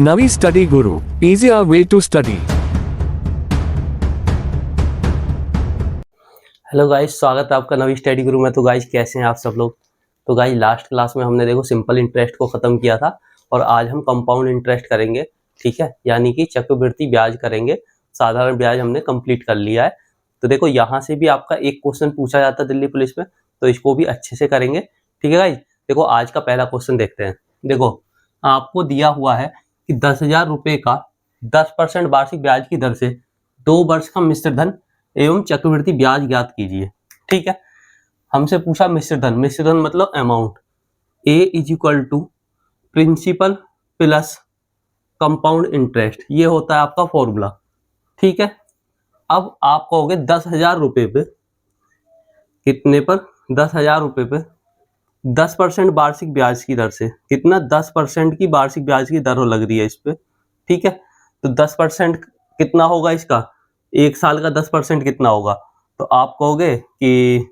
Navi Study Guru, easier way to study. Hello guys, स्वागत है आपका नवी स्टडी गुरु में। तो गाइस कैसे हैं आप सब लोग। तो गाइस लास्ट क्लास में हमने देखो सिंपल इंटरेस्ट को ख़त्म किया था और आज हम कंपाउंड इंटरेस्ट करेंगे, ठीक है, यानी कि चक्रवृद्धि ब्याज करेंगे। साधारण ब्याज हमने कंप्लीट कर लिया है। तो देखो यहाँ से भी आपका एक क्वेश्चन पूछा जाता है दिल्ली पुलिस में, तो इसको भी अच्छे से करेंगे, ठीक है गाइस। देखो आज का पहला क्वेश्चन देखते हैं। देखो आपको दिया हुआ है कि 10,000 रुपये का 10% वार्षिक ब्याज की दर से 2 वर्ष का मिश्र धन एवं चक्रवृद्धि ब्याज ज्ञात कीजिए, ठीक है। हमसे पूछा मिश्र धन मतलब amount. A is equal to principal plus compound interest, ये होता है आपका फॉर्मूला, ठीक है। अब आप कहोगे 10,000 रुपये पे कितने पर, 10,000 रुपये पे 10% वार्षिक ब्याज की दर से कितना, 10% की वार्षिक ब्याज की दर लग रही है इस पे, ठीक है। तो 10% कितना होगा इसका, एक साल का 10% कितना होगा। तो आप कहोगे कि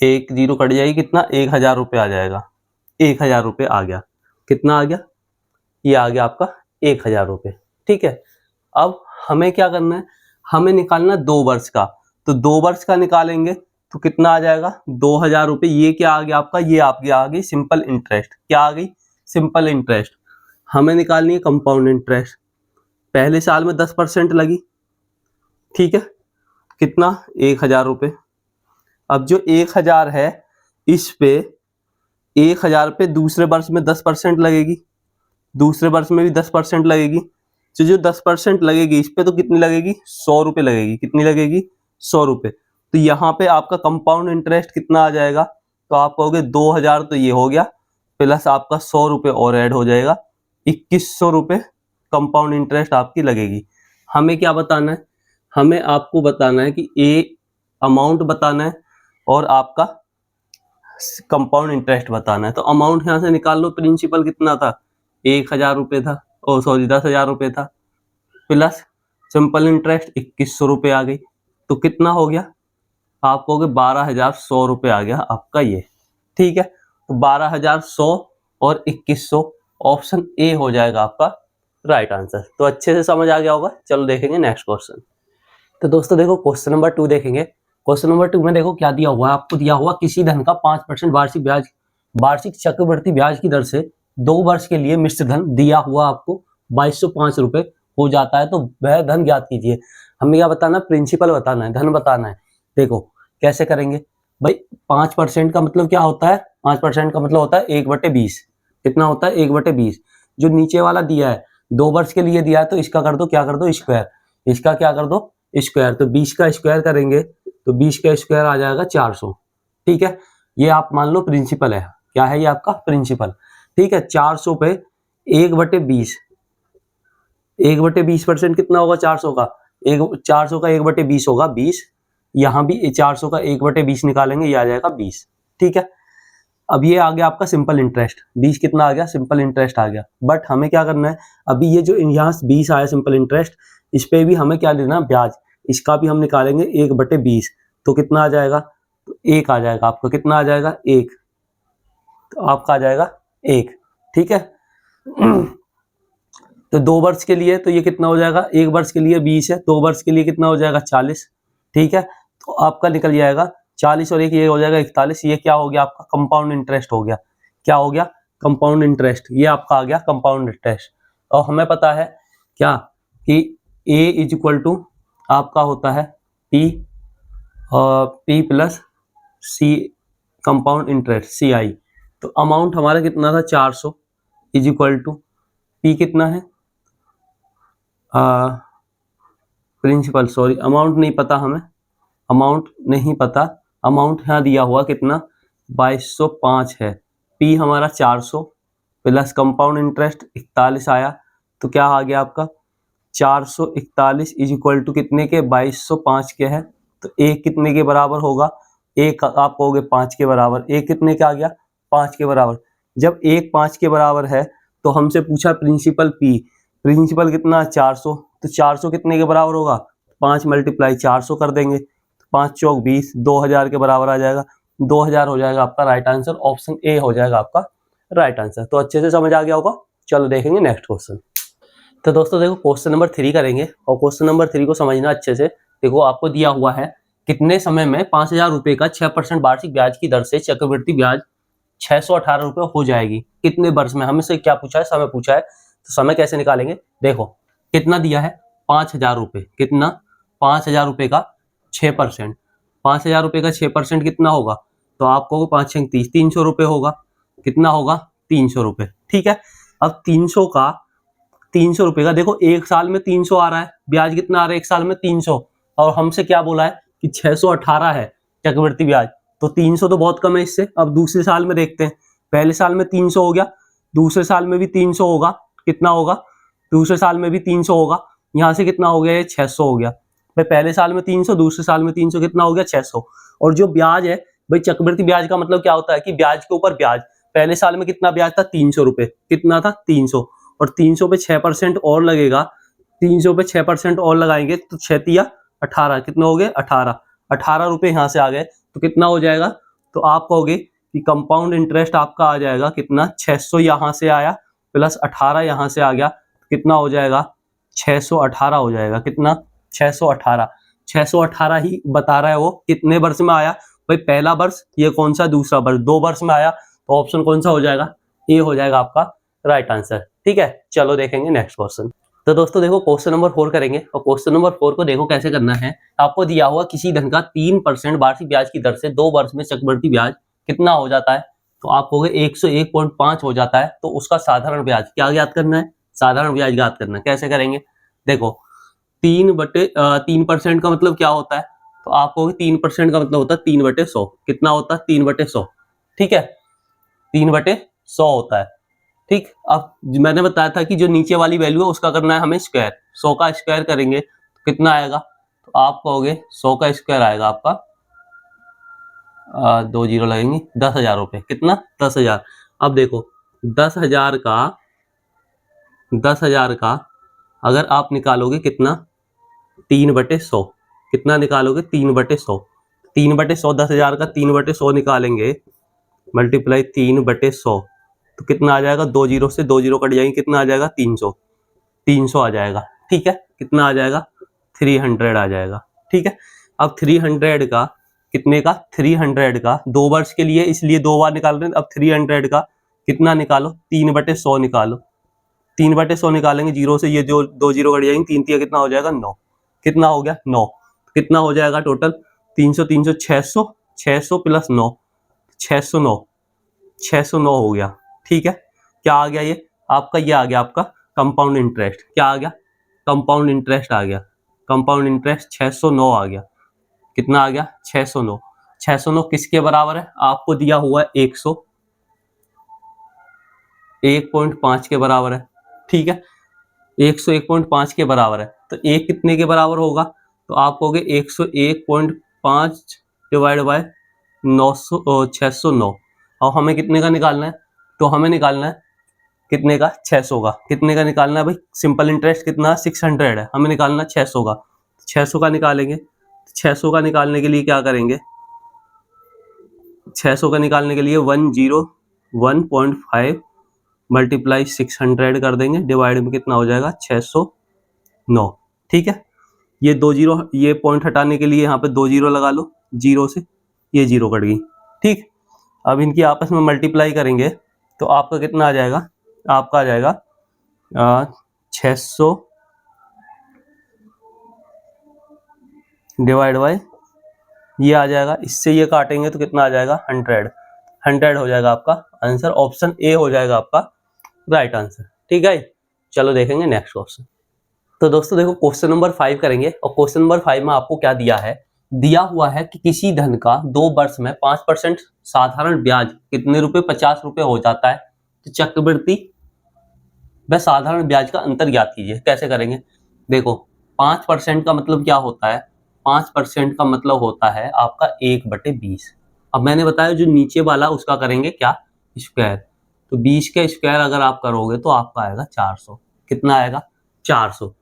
एक जीरो कट जाएगी, कितना, 1,000 रुपये आ जाएगा। 1,000 रुपये आ गया, कितना आ गया, ये आ गया आपका 1,000 रुपये, ठीक है। अब हमें क्या करना है, हमें निकालना 2 वर्ष का। तो 2 वर्ष का निकालेंगे तो कितना आ जाएगा, 2,000 रुपये। ये क्या आ गया आपका, ये आपकी आ गई सिंपल इंटरेस्ट। क्या आ गई, सिंपल इंटरेस्ट। हमें निकालनी है कंपाउंड इंटरेस्ट। पहले साल में 10% लगी, ठीक है, कितना, 1,000 रुपये। अब जो 1,000 है इस पे 1,000 पे दूसरे वर्ष में 10% लगेगी, दूसरे वर्ष में भी 10% लगेगी। तो जो 10% लगेगी इस पे तो कितनी लगेगी, 100 रुपये लगेगी। कितनी लगेगी, 100 रुपये। तो यहाँ पे आपका कंपाउंड इंटरेस्ट कितना आ जाएगा, तो आप कहोगे 2,000 तो ये हो गया, प्लस आपका 100 रुपये और ऐड हो जाएगा, 2,100 रुपये कंपाउंड इंटरेस्ट आपकी लगेगी। हमें क्या बताना है, हमें आपको बताना है कि ए अमाउंट बताना है और आपका कंपाउंड इंटरेस्ट बताना है। तो अमाउंट यहाँ से निकाल लो, प्रिंसिपल कितना था, 1,000 रुपये था, 10,000 रुपये था, प्लस सिंपल इंटरेस्ट 2,100 रुपये आ गई। तो कितना हो गया, आप कहोगे 12,100 रुपये आ गया आपका ये, ठीक है। तो 12,100 और 2,100 ऑप्शन ए हो जाएगा आपका राइट आंसर। तो अच्छे से समझ आ गया होगा। चलो देखेंगे नेक्स्ट क्वेश्चन। तो दोस्तों देखो क्वेश्चन नंबर 2 देखेंगे। क्वेश्चन नंबर 2 में देखो क्या दिया हुआ है, आपको दिया हुआ किसी धन का 5% वार्षिक चक्रवृद्धि ब्याज की दर से 2 वर्ष के लिए मिश्र धन दिया हुआ आपको 2,205 रुपये हो जाता है। तो वह धन ज्ञात कीजिए। हमें क्या बताना, प्रिंसिपल बताना है, धन बताना है। देखो कैसे करेंगे भाई, 5% का मतलब क्या होता है, 5% का मतलब होता है 1/20। कितना होता है, 1/20। जो नीचे वाला दिया है 2 वर्ष के लिए दिया है, तो इसका कर दो, क्या कर दो, स्क्वायर। इसका क्या कर दो, स्क्वायर। तो 20 का स्क्वायर करेंगे तो 20 का स्क्वायर आ जाएगा 400, ठीक है। ये आप मान लो प्रिंसिपल है, क्या है ये आपका प्रिंसिपल, ठीक है। 400 पे 1/20, 1/20% कितना होगा, 400 का 1/20 होगा 20। यहाँ भी 400 का 1/20 निकालेंगे, ये आ जाएगा 20, ठीक है। अब ये आ गया आपका सिंपल इंटरेस्ट, 20 कितना आ गया, सिंपल इंटरेस्ट आ गया। बट हमें क्या करना है, अभी ये जो यहाँ 20 आया सिंपल इंटरेस्ट, इस पे भी हमें क्या लेना, ब्याज। इसका भी हम निकालेंगे 1/20, तो कितना आ जाएगा, तो 1 आ जाएगा आपका। कितना आ जाएगा, 1। तो आपका आ जाएगा 1, ठीक है। तो 2 वर्ष के लिए तो ये कितना हो जाएगा, 1 वर्ष के लिए 20 है, 2 वर्ष के लिए कितना हो जाएगा, 40, ठीक है। तो आपका निकल जाएगा 40 और 1 ये हो जाएगा 41। ये क्या हो गया आपका, कंपाउंड इंटरेस्ट हो गया। क्या हो गया, कंपाउंड इंटरेस्ट। ये आपका आ गया कंपाउंड इंटरेस्ट। और हमें पता है क्या कि ए इज इक्वल टू आपका होता है P plus C compound interest CI। तो अमाउंट हमारा कितना था, 400 इज इक्वल टू पी कितना है, प्रिंसिपल, सॉरी अमाउंट नहीं पता हमें, अमाउंट नहीं पता। अमाउंट यहाँ दिया हुआ कितना, 2,205 है। पी हमारा 400 प्लस कंपाउंड इंटरेस्ट 41 आया। तो क्या आ गया आपका, 441 इज इक्वल टू कितने के, 2,205 के है। तो एक कितने के बराबर होगा, एक आप कहोगे 5 के बराबर। एक कितने का आ गया, 5 के बराबर। जब एक 5 के बराबर है तो हमसे पूछा प्रिंसिपल पी, प्रिंसिपल कितना, 400। तो 400 कितने के बराबर होगा, 5 × 400 कर देंगे, 5 चौक 20, 2,000 के बराबर आ जाएगा। 2,000 हो जाएगा आपका राइट आंसर। ऑप्शन ए हो जाएगा आपका राइट आंसर। तो अच्छे से समझ आ गया होगा। चलो देखेंगे नेक्स्ट क्वेश्चन। तो दोस्तों देखो क्वेश्चन नंबर 3 करेंगे और क्वेश्चन नंबर 3 को समझना अच्छे से। देखो आपको दिया हुआ है कितने समय में 5000 रुपए का 6% वार्षिक ब्याज की दर से चक्रवृद्धि ब्याज 618 रुपए हो जाएगी, कितने वर्ष में। हमें से क्या पूछा है, समय पूछा है। तो समय कैसे निकालेंगे, देखो कितना दिया है 5000 रुपए, कितना 5000 रुपए का 6%, 5000 रुपए का 6% कितना होगा, तो आपको 5 6 30 300 रुपए होगा। कितना होगा 300 रुपए, ठीक है। अब 300 रुपए का देखो एक साल में 300 आ रहा है, ब्याज कितना आ रहा है एक साल में 300, और हमसे क्या बोला है कि 618 है चक्रवृद्धि ब्याज, तो 300 तो बहुत कम है इससे। अब दूसरे साल में देखते हैं, पहले साल में 300 हो गया, दूसरे साल में भी 300 होगा, कितना होगा, दूसरे साल में भी 300 होगा, यहाँ से कितना हो गया ये 600 हो गया भाई। पहले साल में 300, दूसरे साल में 300, कितना हो गया 600। और जो ब्याज है भाई, चक्रवृद्धि ब्याज का मतलब क्या होता है कि ब्याज के ऊपर ब्याज। पहले साल में कितना ब्याज था 300 रुपए, कितना था 300, और 300 पे 6% और लगेगा, 300 पे 6% और लगाएंगे तो 6 18, कितने हो गए 18 रुपए यहाँ से आ गए, तो कितना हो जाएगा, तो आप कहोगे कि कंपाउंड इंटरेस्ट आपका आ जाएगा कितना, 600 यहाँ से आया प्लस 18 यहाँ से आ गया, कितना हो जाएगा 618 हो जाएगा, कितना 618 ही बता रहा है वो। कितने वर्ष में आया भाई, पहला वर्ष, ये कौन सा दूसरा वर्ष, 2 वर्ष में आया, तो ऑप्शन कौन सा हो जाएगा, ए हो जाएगा आपका राइट आंसर, ठीक है। चलो देखेंगे नेक्स्ट क्वेश्चन। तो दोस्तों देखो क्वेश्चन नंबर 4 करेंगे और क्वेश्चन नंबर 4 को देखो कैसे करना है। आपको दिया हुआ किसी धन का 3% वार्षिक ब्याज की दर से 2 वर्ष में चक्रवृद्धि ब्याज कितना हो जाता है, तो आप कहोगे 101.5 हो जाता है, तो उसका साधारण ब्याज क्या ज्ञात करना है, साधारण ब्याज ज्ञात करना है। कैसे करेंगे, देखो 3% का मतलब क्या होता है, तो आप कहोगे 3% का मतलब होता है 3/100, कितना होता है 3/100, ठीक है, 3/100 होता है, ठीक। अब मैंने बताया था कि जो नीचे वाली वैल्यू है उसका करना है हमें स्क्वायर, 100 का स्क्वायर करेंगे तो कितना आएगा, तो आप कहोगे 100 का स्क्वायर आएगा आपका 2 जीरो लगेंगे, 10,000 रुपए, कितना 10,000। अब देखो 10,000 का अगर आप निकालोगे कितना 3/100, कितना निकालोगे 3/100, 3/100, 10,000 का 3/100 निकालेंगे मल्टीप्लाई 3/100, तो कितना आ जाएगा, 2 जीरो से 2 जीरो कट जाएंगे, कितना आ जाएगा 300 आ जाएगा, ठीक है। कितना आ जाएगा 300 आ जाएगा, ठीक है। अब 300 का कितने का, 300 का 2 वर्ष के लिए, इसलिए 2 बार निकाल रहे हैं। अब 300 का कितना निकालो, 3/100 निकालो, 3/100 निकालेंगे, जीरो से ये जो 2 जीरो कट जाएंगे, 3 कितना हो जाएगा 9, कितना हो गया 9, कितना हो जाएगा टोटल 300 300 600, 600 प्लस 9, 609 हो गया, ठीक है। क्या आ गया ये आपका, ये आ गया आपका कंपाउंड इंटरेस्ट, क्या आ गया कंपाउंड इंटरेस्ट आ गया, कंपाउंड इंटरेस्ट 609 आ गया, कितना आ गया 609, 609 किसके बराबर है, आपको दिया हुआ है 101.5 के बराबर है, ठीक है, 101.5 के बराबर है, तो एक कितने के बराबर होगा, तो आप कहोगे 101.5 डिवाइड बाय 609, और हमें कितने का निकालना है, तो हमें निकालना है कितने का 600 का, कितने का निकालना है भाई, सिंपल इंटरेस्ट कितना 600 है, हमें निकालना 600 का, 600 का निकालेंगे, 600 का निकालने के लिए क्या करेंगे, 600 का निकालने के लिए 101.5 मल्टीप्लाई 600 कर देंगे, डिवाइड में कितना हो जाएगा 609, ठीक है। ये 2 जीरो, ये पॉइंट हटाने के लिए यहाँ पे 2 जीरो लगा लो, जीरो से ये जीरो कट गई, ठीक। अब इनकी आपस में मल्टीप्लाई करेंगे तो आपका कितना आ जाएगा, आपका आ जाएगा 600 डिवाइड बाय, ये आ जाएगा, इससे ये काटेंगे तो कितना आ जाएगा 100 हो जाएगा आपका आंसर, ऑप्शन ए हो जाएगा आपका राइट आंसर, ठीक है। चलो देखेंगे नेक्स्ट क्वेश्चन। तो दोस्तों देखो क्वेश्चन नंबर 5 करेंगे और क्वेश्चन नंबर 5 में आपको क्या दिया है, दिया हुआ है कि किसी धन का 2 वर्ष में 5% साधारण ब्याज कितने रुपए 50 रुपए हो जाता है, तो चक्रवृद्धि व साधारण ब्याज का अंतर ज्ञात कीजिए। कैसे करेंगे, देखो 5% का मतलब क्या होता है, 5% का मतलब होता है आपका 1/20। अब मैंने बताया जो नीचे वाला उसका करेंगे क्या स्क्वायर, तो 20 का स्क्वायर अगर आप करोगे तो आपका आएगा 400, कितना आएगा 400।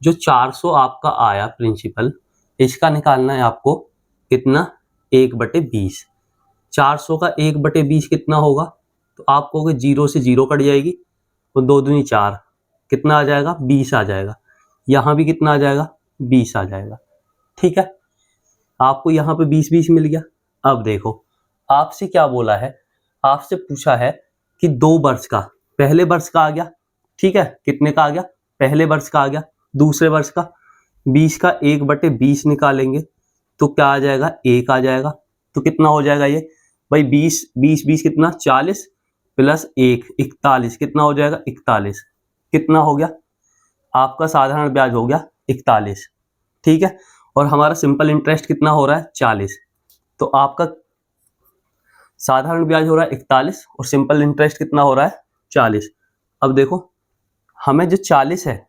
जो 400 आपका आया प्रिंसिपल, इसका निकालना है आपको कितना 1/20। 400 का 1/20 कितना होगा, तो आप कहोगे 0 से 0 कट जाएगी, तो 2 दूनी 4, कितना आ जाएगा 20 आ जाएगा। यहाँ भी कितना आ जाएगा 20 आ जाएगा। ठीक है, आपको यहाँ पे 20-20 मिल गया। अब देखो आपसे क्या बोला है, आपसे पूछा है कि 2 वर्ष का, पहले वर्ष का आ गया, ठीक है, कितने का आ गया, पहले वर्ष का आ गया, दूसरे वर्ष का 20 का 1/20 निकालेंगे तो क्या आ जाएगा 1 आ जाएगा। तो कितना हो जाएगा ये भाई 20 कितना 40 प्लस 1 41, कितना हो जाएगा 41, कितना हो गया आपका साधारण ब्याज हो गया 41। ठीक है, और हमारा सिंपल इंटरेस्ट कितना हो रहा है 40, तो आपका साधारण ब्याज हो रहा है 41 और सिंपल इंटरेस्ट कितना हो रहा है 40। अब देखो हमें जो 40 है,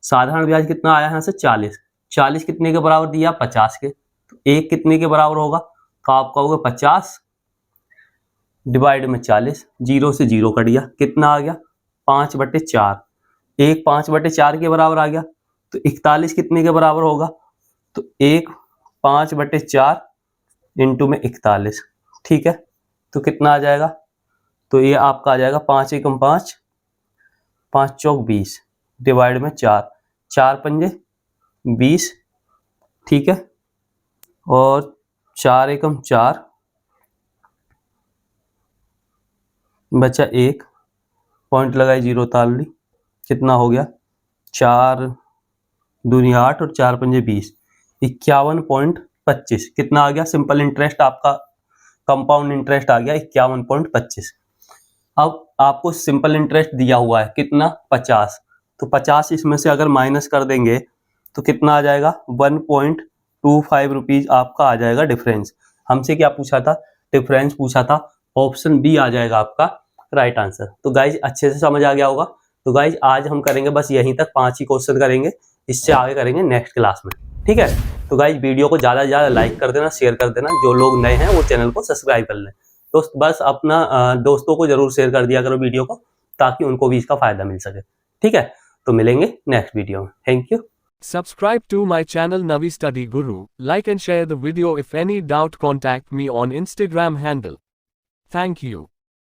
साधारण ब्याज कितना आया यहाँ से 40, 40 कितने के बराबर दिया 50 के, तो 1 कितने के बराबर होगा, तो आप कहोगे 50 डिवाइड में 40, 0 से 0 कट गया, कितना आ गया 5/4, 1 5/4 के बराबर आ गया, तो 41 कितने के बराबर होगा, तो 1 5/4 इंटू में 41। ठीक है, तो कितना आ जाएगा, तो ये आपका आ जाएगा 5 एकम 5, 5 चौक 20 डिवाइड में 4, 4 पंजे 20। ठीक है, और 4 एकम 4 बचा 1, पॉइंट लगाई 0 ताल ली, कितना हो गया 4 दूनी 8 और 4 पंजे 20, 51.25 कितना आ गया सिंपल इंटरेस्ट आपका, कंपाउंड इंटरेस्ट आ गया 51.25। अब आपको सिंपल इंटरेस्ट दिया हुआ है कितना 50, तो 50 इसमें से अगर माइनस कर देंगे तो कितना आ जाएगा 1.25 रुपीज आपका आ जाएगा डिफरेंस। हमसे क्या पूछा था, डिफरेंस पूछा था, ऑप्शन बी आ जाएगा आपका राइट आंसर। तो गाइज अच्छे से समझ आ गया होगा। तो गाइज आज हम करेंगे बस यहीं तक, 5 ही क्वेश्चन करेंगे, इससे आगे करेंगे नेक्स्ट क्लास में। ठीक है, तो गाइज वीडियो को ज़्यादा से ज़्यादा लाइक कर देना, शेयर कर देना, जो लोग नए हैं वो चैनल को सब्सक्राइब कर लें। तो बस अपना दोस्तों को जरूर शेयर कर दिया करो वीडियो को, ताकि उनको भी इसका फायदा मिल सके। ठीक है, तो मिलेंगे नेक्स्ट वीडियो में। Thank you. Subscribe to my channel Navi Study Guru. Like and share the video. If any doubt, contact me on Instagram handle. Thank you.